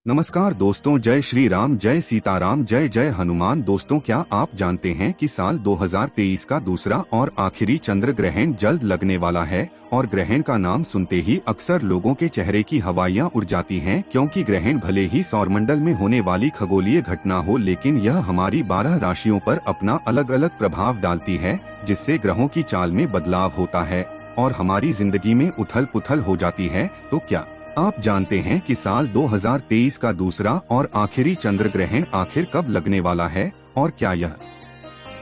नमस्कार दोस्तों, जय श्री राम, जय सीताराम, जय जय हनुमान। दोस्तों, क्या आप जानते हैं कि साल 2023 का दूसरा और आखिरी चंद्र ग्रहण जल्द लगने वाला है और ग्रहण का नाम सुनते ही अक्सर लोगों के चेहरे की हवाइयां उड़ जाती हैं, क्योंकि ग्रहण भले ही सौरमंडल में होने वाली खगोलीय घटना हो, लेकिन यह हमारी 12 राशियों पर अपना अलग अलग प्रभाव डालती है, जिससे ग्रहों की चाल में बदलाव होता है और हमारी जिंदगी में उथल पुथल हो जाती है। तो क्या आप जानते हैं कि साल 2023 का दूसरा और आखिरी चंद्र ग्रहण आखिर कब लगने वाला है और क्या यह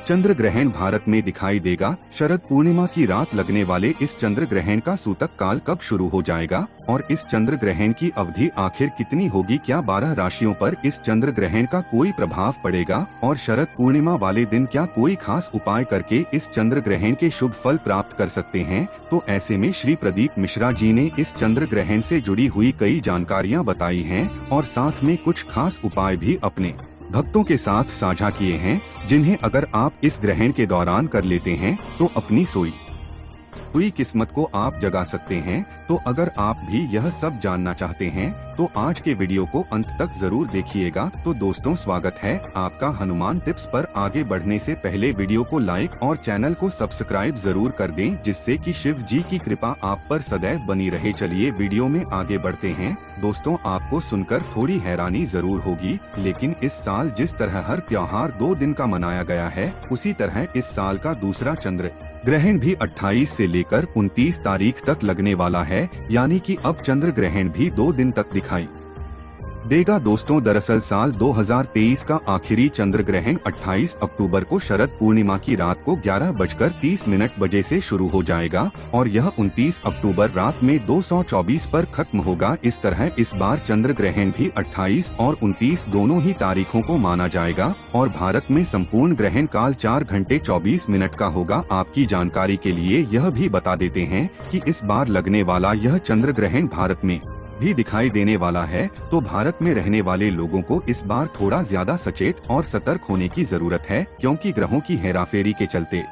चंद्र ग्रहण भारत में दिखाई देगा? शरद पूर्णिमा की रात लगने वाले इस चंद्र ग्रहण का सूतक काल कब शुरू हो जाएगा और इस चंद्र ग्रहण की अवधि आखिर कितनी होगी? क्या 12 राशियों पर इस चंद्र ग्रहण का कोई प्रभाव पड़ेगा और शरद पूर्णिमा वाले दिन क्या कोई खास उपाय करके इस चंद्र ग्रहण के शुभ फल प्राप्त कर सकते हैं? तो ऐसे में श्री प्रदीप मिश्रा जी ने इस चंद्र ग्रहण से जुड़ी हुई कई जानकारियाँ बताई हैं और साथ में कुछ खास उपाय भी अपने भक्तों के साथ साझा किए हैं, जिन्हें अगर आप इस ग्रहण के दौरान कर लेते हैं तो अपनी सोई हुई किस्मत को आप जगा सकते हैं। तो अगर आप भी यह सब जानना चाहते हैं तो आज के वीडियो को अंत तक जरूर देखिएगा। तो दोस्तों, स्वागत है आपका हनुमान टिप्स पर। आगे बढ़ने से पहले वीडियो को लाइक और चैनल को सब्सक्राइब जरूर कर दें, जिससे कि शिव जी की कृपा आप पर सदैव बनी रहे। चलिए वीडियो में आगे बढ़ते हैं। दोस्तों, आपको सुनकर थोड़ी हैरानी जरूर होगी, लेकिन इस साल जिस तरह हर त्योहार 2 दिन का मनाया गया है, उसी तरह इस साल का दूसरा चंद्र ग्रहण भी 28 से लेकर 29 तारीख तक लगने वाला है, यानी कि अब चंद्र ग्रहण भी 2 दिन तक दिखाई देगा। दोस्तों, दरअसल साल 2023 का आखिरी चंद्र ग्रहण 28 अक्टूबर को शरद पूर्णिमा की रात को 11:30 बजे से शुरू हो जाएगा और यह 29 अक्टूबर रात में 224 पर खत्म होगा। इस तरह इस बार चंद्र ग्रहण भी 28 और 29 दोनों ही तारीखों को माना जाएगा और भारत में संपूर्ण ग्रहण काल 4 घंटे 24 मिनट का होगा। आपकी जानकारी के लिए यह भी बता देते हैं कि इस बार लगने वाला यह चंद्र ग्रहण भारत में भी दिखाई देने वाला है, तो भारत में रहने वाले लोगों को इस बार थोड़ा ज्यादा सचेत और सतर्क होने की जरूरत है, क्योंकि ग्रहों की हेराफेरी के चलते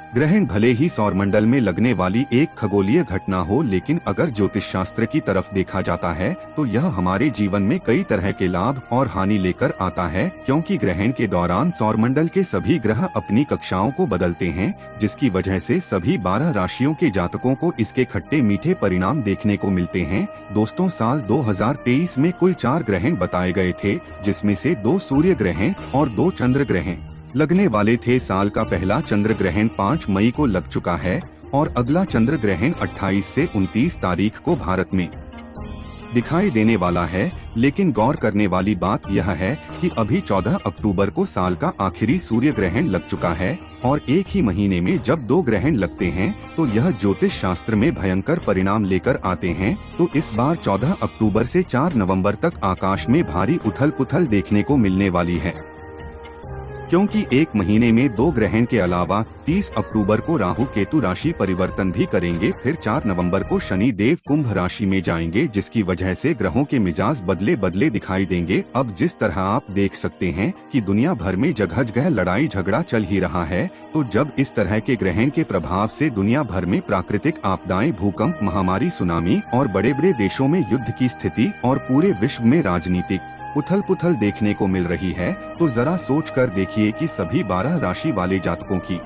ग्रहण भले ही सौरमंडल में लगने वाली एक खगोलीय घटना हो, लेकिन अगर ज्योतिष शास्त्र की तरफ देखा जाता है तो यह हमारे जीवन में कई तरह के लाभ और हानि लेकर आता है, क्योंकि ग्रहण के दौरान सौरमंडल के सभी ग्रह अपनी कक्षाओं को बदलते हैं, जिसकी वजह से सभी 12 राशियों के जातकों को इसके खट्टे मीठे परिणाम देखने को मिलते हैं। दोस्तों, साल 2023 में कुल 4 ग्रहण बताए गए थे, जिसमें से 2 सूर्य ग्रहण और 2 चंद्र ग्रहण लगने वाले थे। साल का पहला चंद्र ग्रहण 5 मई को लग चुका है और अगला चंद्र ग्रहण 28 से 29 तारीख को भारत में दिखाई देने वाला है। लेकिन गौर करने वाली बात यह है कि अभी 14 अक्टूबर को साल का आखिरी सूर्य ग्रहण लग चुका है और एक ही महीने में जब 2 ग्रहण लगते हैं तो यह ज्योतिष शास्त्र में भयंकर परिणाम लेकर आते हैं। तो इस बार 14 अक्टूबर से 4 नवंबर तक आकाश में भारी उथल पुथल देखने को मिलने वाली है, क्योंकि एक महीने में 2 ग्रहण के अलावा 30 अक्टूबर को राहु केतु राशि परिवर्तन भी करेंगे। फिर 4 नवंबर को शनि देव कुंभ राशि में जाएंगे, जिसकी वजह से ग्रहों के मिजाज बदले बदले दिखाई देंगे। अब जिस तरह आप देख सकते हैं कि दुनिया भर में जगह जगह लड़ाई झगड़ा चल ही रहा है, तो जब इस तरह के ग्रहण के प्रभाव से दुनिया भर में प्राकृतिक आपदाएं, भूकंप, महामारी, सुनामी और बड़े बड़े देशों में युद्ध की स्थिति और पूरे विश्व में राजनीतिक उथल पुथल देखने को मिल रही है, तो जरा सोच कर देखिए कि सभी 12 राशि वाले जातकों की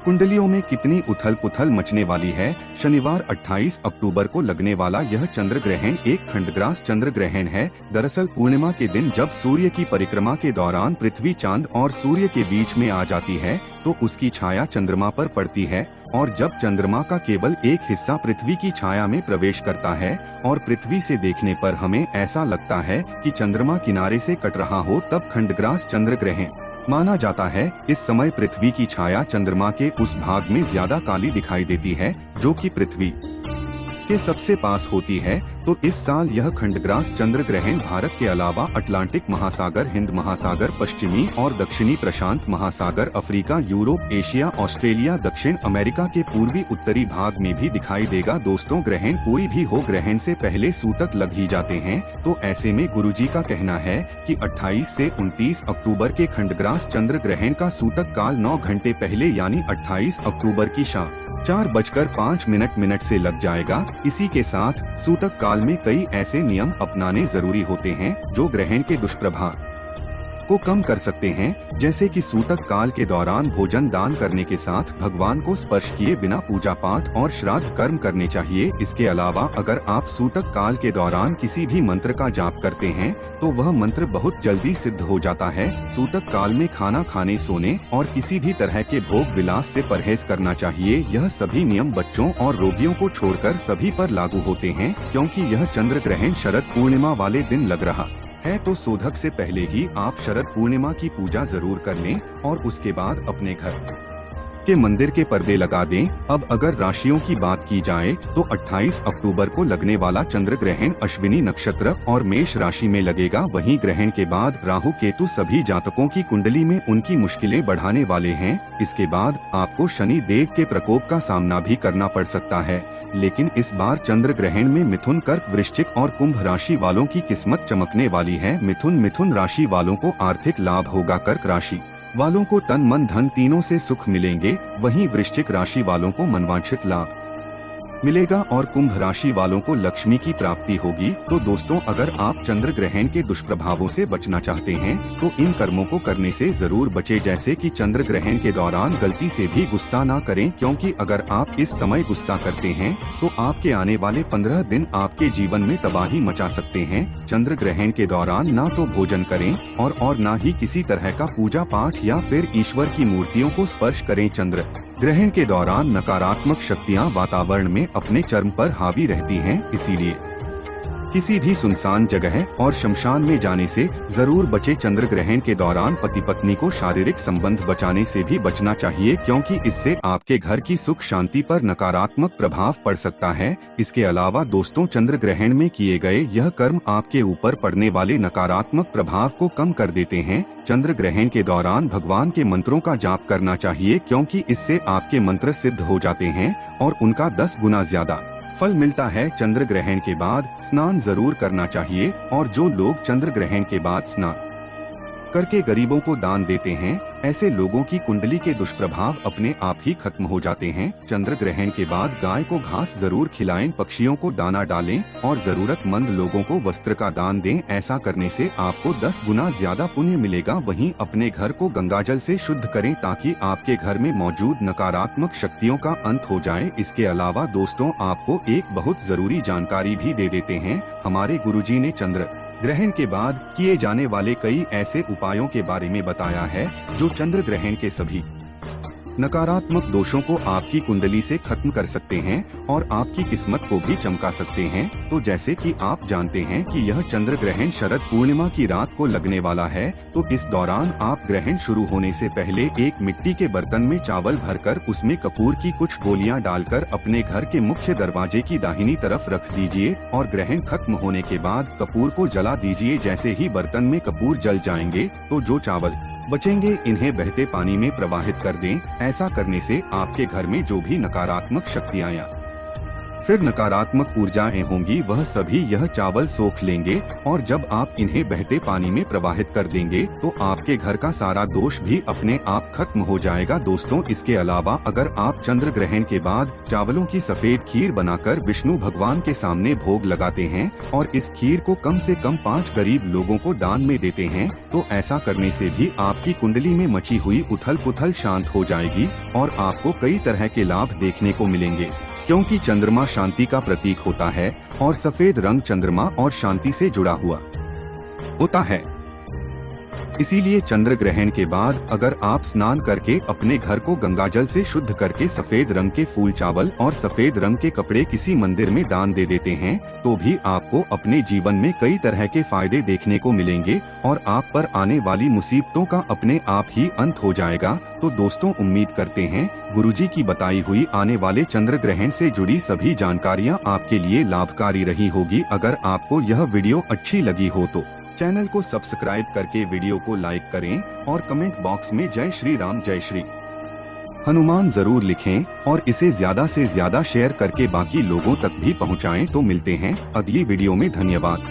कुंडलियों में कितनी उथल पुथल मचने वाली है। शनिवार 28 अक्टूबर को लगने वाला यह चंद्र ग्रहण एक खंडग्रास चंद्र ग्रहण है। दरअसल पूर्णिमा के दिन जब सूर्य की परिक्रमा के दौरान पृथ्वी चांद और सूर्य के बीच में आ जाती है तो उसकी छाया चंद्रमा पर पड़ती है, और जब चंद्रमा का केवल एक हिस्सा पृथ्वी की छाया में प्रवेश करता है और पृथ्वी से देखने पर हमें ऐसा लगता है कि चंद्रमा किनारे से कट रहा हो, तब खंडग्रास चंद्र ग्रहण माना जाता है। इस समय पृथ्वी की छाया चंद्रमा के उस भाग में ज्यादा काली दिखाई देती है जो कि पृथ्वी के सबसे पास होती है। तो इस साल यह खंडग्रास चंद्र ग्रहण भारत के अलावा अटलांटिक महासागर, हिंद महासागर, पश्चिमी और दक्षिणी प्रशांत महासागर, अफ्रीका, यूरोप, एशिया, ऑस्ट्रेलिया, दक्षिण अमेरिका के पूर्वी उत्तरी भाग में भी दिखाई देगा। दोस्तों, ग्रहण कोई भी हो, ग्रहण से पहले सूतक लग ही जाते हैं, तो ऐसे में गुरुजी का कहना है कि 28 से 29 अक्टूबर के खंडग्रास चंद्र ग्रहण का सूतक काल 9 घंटे पहले यानी 28 अक्टूबर की शाम 4:05 से लग जाएगा। इसी के साथ सूतक काल में कई ऐसे नियम अपनाने जरूरी होते हैं जो ग्रहण के दुष्प्रभाव को कम कर सकते हैं, जैसे कि सूतक काल के दौरान भोजन दान करने के साथ भगवान को स्पर्श किए बिना पूजा पाठ और श्राद्ध कर्म करने चाहिए। इसके अलावा अगर आप सूतक काल के दौरान किसी भी मंत्र का जाप करते हैं तो वह मंत्र बहुत जल्दी सिद्ध हो जाता है। सूतक काल में खाना खाने, सोने और किसी भी तरह के भोग विलास से परहेज करना चाहिए। यह सभी नियम बच्चों और रोगियों को छोड़कर सभी पर लागू होते हैं, क्योंकि यह चंद्र ग्रहण शरद पूर्णिमा वाले दिन लग रहा है। तो सूतक से पहले ही आप शरद पूर्णिमा की पूजा जरूर कर लें और उसके बाद अपने घर के मंदिर के पर्दे लगा दें। अब अगर राशियों की बात की जाए तो 28 अक्टूबर को लगने वाला चंद्र ग्रहण अश्विनी नक्षत्र और मेष राशि में लगेगा। वहीं ग्रहण के बाद राहु केतु सभी जातकों की कुंडली में उनकी मुश्किलें बढ़ाने वाले हैं। इसके बाद आपको शनि देव के प्रकोप का सामना भी करना पड़ सकता है, लेकिन इस बार चंद्र ग्रहण में मिथुन, कर्क, वृश्चिक और कुंभ राशि वालों की किस्मत चमकने वाली है। मिथुन राशि वालों को आर्थिक लाभ होगा। कर्क राशि वालों को तन मन धन तीनों से सुख मिलेंगे। वहीं वृश्चिक राशि वालों को मनवांछित लाभ मिलेगा और कुंभ राशि वालों को लक्ष्मी की प्राप्ति होगी। तो दोस्तों, अगर आप चंद्र ग्रहण के दुष्प्रभावों से बचना चाहते हैं तो इन कर्मों को करने से जरूर बचें, जैसे कि चंद्र ग्रहण के दौरान गलती से भी गुस्सा ना करें, क्योंकि अगर आप इस समय गुस्सा करते हैं तो आपके आने वाले 15 दिन आपके जीवन में तबाही मचा सकते हैं। चंद्र ग्रहण के दौरान ना तो भोजन करें और ना ही किसी तरह का पूजा पाठ या फिर ईश्वर की मूर्तियों को स्पर्श करें। चंद्र ग्रहण के दौरान नकारात्मक शक्तियां वातावरण में अपने चरम पर हावी रहती हैं, इसीलिए किसी भी सुनसान जगह और शमशान में जाने से जरूर बचे। चंद्र ग्रहण के दौरान पति पत्नी को शारीरिक संबंध बचाने से भी बचना चाहिए, क्योंकि इससे आपके घर की सुख शांति पर नकारात्मक प्रभाव पड़ सकता है। इसके अलावा दोस्तों, चंद्र ग्रहण में किए गए यह कर्म आपके ऊपर पड़ने वाले नकारात्मक प्रभाव को कम कर देते हैं। चंद्र ग्रहण के दौरान भगवान के मंत्रों का जाप करना चाहिए, क्योंकि इससे आपके मंत्र सिद्ध हो जाते हैं और उनका 10 गुना ज्यादा फल मिलता है। चंद्र ग्रहण के बाद स्नान जरूर करना चाहिए और जो लोग चंद्र ग्रहण के बाद स्नान करके गरीबों को दान देते हैं, ऐसे लोगों की कुंडली के दुष्प्रभाव अपने आप ही खत्म हो जाते हैं। चंद्र ग्रहण के बाद गाय को घास जरूर खिलाएं, पक्षियों को दाना डालें और जरूरतमंद लोगों को वस्त्र का दान दें। ऐसा करने से आपको 10 गुना ज्यादा पुण्य मिलेगा। वहीं अपने घर को गंगाजल से शुद्ध करें ताकि आपके घर में मौजूद नकारात्मक शक्तियों का अंत हो जाए। इसके अलावा दोस्तों, आपको एक बहुत जरूरी जानकारी भी दे देते हैं। हमारे गुरुजी ने चंद्र ग्रहण के बाद किए जाने वाले कई ऐसे उपायों के बारे में बताया है जो चंद्र ग्रहण के सभी नकारात्मक दोषों को आपकी कुंडली से खत्म कर सकते हैं और आपकी किस्मत को भी चमका सकते हैं। तो जैसे कि आप जानते हैं कि यह चंद्र ग्रहण शरद पूर्णिमा की रात को लगने वाला है, तो इस दौरान आप ग्रहण शुरू होने से पहले एक मिट्टी के बर्तन में चावल भरकर उसमें कपूर की कुछ गोलियां डालकर अपने घर के मुख्य दरवाजे की दाहिनी तरफ रख दीजिए और ग्रहण खत्म होने के बाद कपूर को जला दीजिए। जैसे ही बर्तन में कपूर जल जाएंगे तो जो चावल बचेंगे इन्हें बहते पानी में प्रवाहित कर दें। ऐसा करने से आपके घर में जो भी नकारात्मक शक्तियां या फिर नकारात्मक ऊर्जाएं होंगी वह सभी यह चावल सोख लेंगे और जब आप इन्हें बहते पानी में प्रवाहित कर देंगे तो आपके घर का सारा दोष भी अपने आप खत्म हो जाएगा। दोस्तों, इसके अलावा अगर आप चंद्र ग्रहण के बाद चावलों की सफेद खीर बनाकर विष्णु भगवान के सामने भोग लगाते हैं और इस खीर को कम से कम 5 गरीब लोगों को दान में देते हैं, तो ऐसा करने से भी आपकी कुंडली में मची हुई उथल पुथल शांत हो जाएगी और आपको कई तरह के लाभ देखने को मिलेंगे, क्योंकि चंद्रमा शांति का प्रतीक होता है और सफेद रंग चंद्रमा और शांति से जुड़ा हुआ होता है। इसीलिए चंद्र ग्रहण के बाद अगर आप स्नान करके अपने घर को गंगाजल से शुद्ध करके सफेद रंग के फूल, चावल और सफेद रंग के कपड़े किसी मंदिर में दान दे देते हैं तो भी आपको अपने जीवन में कई तरह के फायदे देखने को मिलेंगे और आप पर आने वाली मुसीबतों का अपने आप ही अंत हो जाएगा। तो दोस्तों, उम्मीद करते हैं गुरुजी की बताई हुई आने वाले चंद्र ग्रहण से जुड़ी सभी जानकारियाँ आपके लिए लाभकारी रही होगी। अगर आपको यह वीडियो अच्छी लगी हो तो चैनल को सब्सक्राइब करके वीडियो को लाइक करें और कमेंट बॉक्स में जय श्री राम जय श्री हनुमान जरूर लिखें और इसे ज्यादा से ज्यादा शेयर करके बाकी लोगों तक भी पहुंचाएं। तो मिलते हैं अगली वीडियो में। धन्यवाद।